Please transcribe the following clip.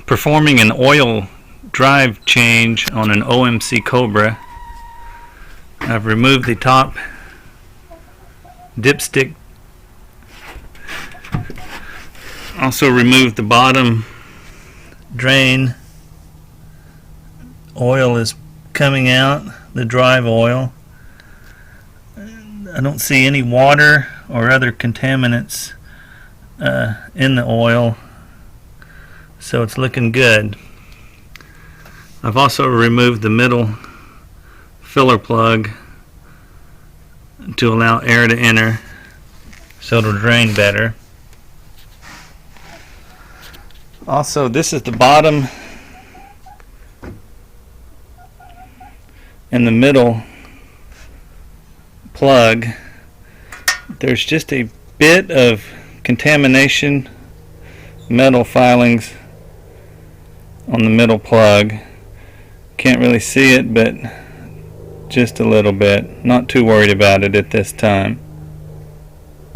performing an oil drive change on an OMC Cobra. I've removed the top dipstick, also removed the bottom drain. Oil is coming out, the drive oil. I don't see any water or other contaminants in the oil, so it's looking good. I've also removed the middle filler plug to allow air to enter so it'll drain better. Also, this is the bottom and the middle plug. There's just a bit of contamination, metal filings on the middle plug. Can't really see it, but just a little bit. Not too worried about it at this time.